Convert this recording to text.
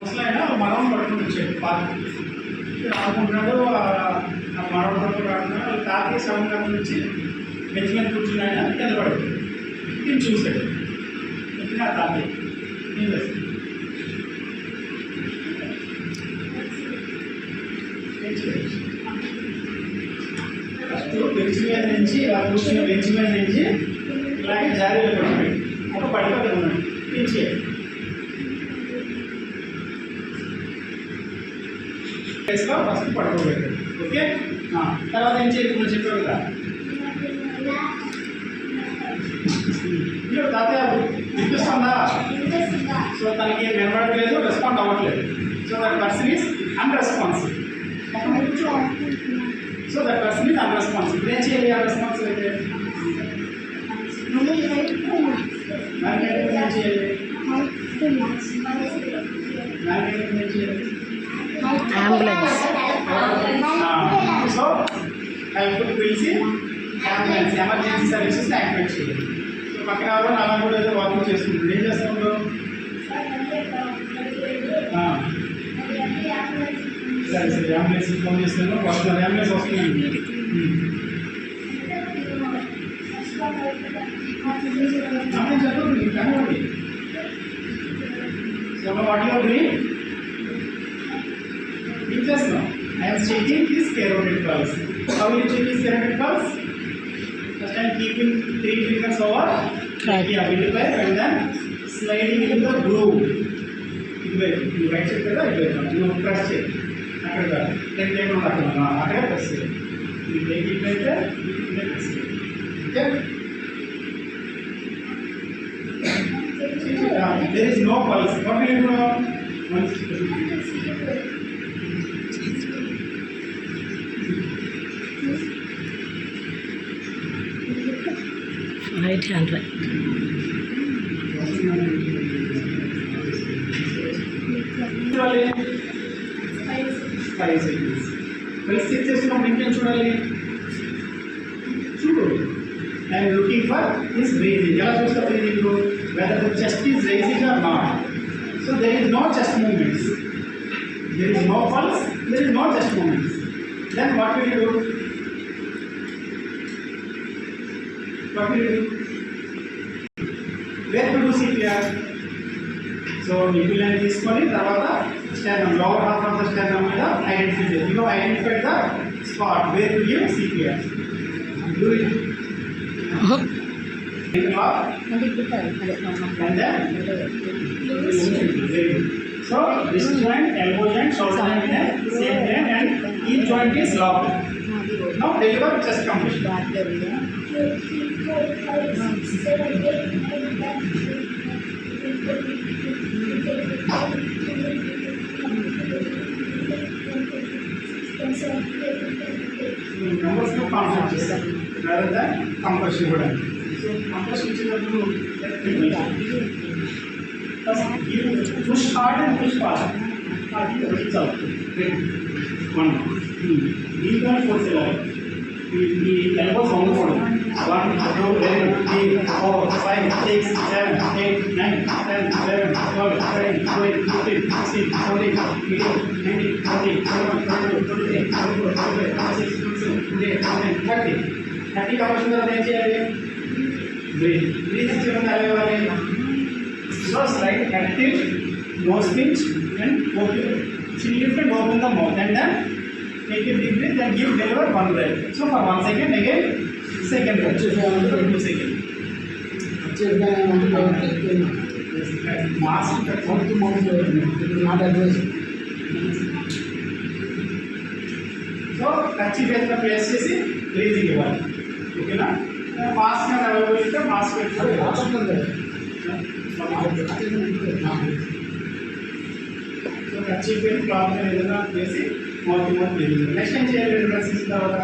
అసలు ఆయన మనవని పట్టుకుని వచ్చాడు పార్క్ ఆడుకుంటున్నాడు. మనవడు పట్టుకుని ఆడుతున్నాడు. వాళ్ళ తాతయ్య సడన్గా నుంచి బెంచ్ మీద కూర్చుని ఆయన కింద పడాడు. నేను చూశాడు. నా తాతయ్య నేను వేస్తాను ఫస్ట్ బెంచ్ మీద నుంచి ఇలా కూర్చున్న బెంచ్ మీద నుంచి ఇలాగే జారీలో పడిపోయాడు. ఒక పడిపోయి ఉన్నాడు పెంచి ఫస్ట్ పడుకోబెట్టాడు. ఓకే, తర్వాత ఏం చేయాలి మనం చెప్పావు కదా. ఇప్పుడు తాతయ్య వినిపిస్తుందా? సో తనకి ఏం వినబడట్లేదు, రెస్పాండ్ అవ్వట్లేదు. So that person is unresponsive. So that person is unresponsive. ఇప్పుడు ఏం చేయాలి అన్రెస్పాన్సివ్ అయితే? ఏం చేయాలి? అంబులెన్స్. సో హెల్ప్ పిలిచి అంబులెన్స్ ఎమర్జెన్సీ సర్వీసెస్ యాక్టివేట్ చేయాలి. సో పక్కన ఎవరో అలా కూడా ఏదో వాకింగ్ చేసుకుంటారు. ఏం చేస్తున్నారు? సరే సరే అంబులెన్స్ ఫోన్ చేస్తున్నారు. వస్తున్నారు, అంబులెన్స్ వస్తుంది. చెప్పండి కనుకోండి. So what you are doing? ఏం చేస్తున్నాం? I am checking his carotid pulse. How will you check his carotid pulse? First I am keeping 3 fingers over the windpipe and then sliding in the groove. You right check kada, you press check. Akkada like time lo rakna, akkada press check. You take it like that, you press check. Okay? There is no pulse. What will you do now? Right hand, right. చూడాలి 5 seconds. Pulse check చేస్తున్నాం. ఇంకేం చూడాలి? చూడు. I am looking for his breathing. ఎలా చూస్తా breathing? Whether the chest is raising or not. So there is no chest movements. There is no pulse. There is no chest movements. Then what will you do? What will you do? Where to do CPR? So nipple line తీసుకొని తర్వాత sternum, lower half of the sternum మీద identify చేయాలి. You have identified the spot where to give CPR. Do it. And then so this joint, elbow joint, shoulder joint, same joint, and each joint is locked. Now deliver chest compression. Numbers to concentrate rather than compression. So compression ఇచ్చినప్పుడు push hard and push fast. It's out. One. దీంట్లో force వెళ్ళాలి. ఈ elbows వంగకూడదు. 1 2 3 4 5 6 7 8 9 10 11 12 13 14 15 16 17 18 19 20 21 22 23 24 25 26 27 28 29 30 కావాల్సిన తర్వాత ఏం చేయాలి? Breath. Breath చేయడం ఎలా ఇవ్వాలి? So slide active nose pinch and open chin lift and open the mouth and then take a deep breath and give deliver one breath. So for 1 second again second breath. 2 seconds. Mask to mouth not advised. So touchy face na place chesi breathing ఇవ్వాలి. ఓకేనా? Mask available ఉంటే mask పెట్టుకోవాలి. So touch cloth ఏదైనా చేసి mouth breathing. Next ఏం చేయాలి? Dress ఇచ్చిన తర్వాత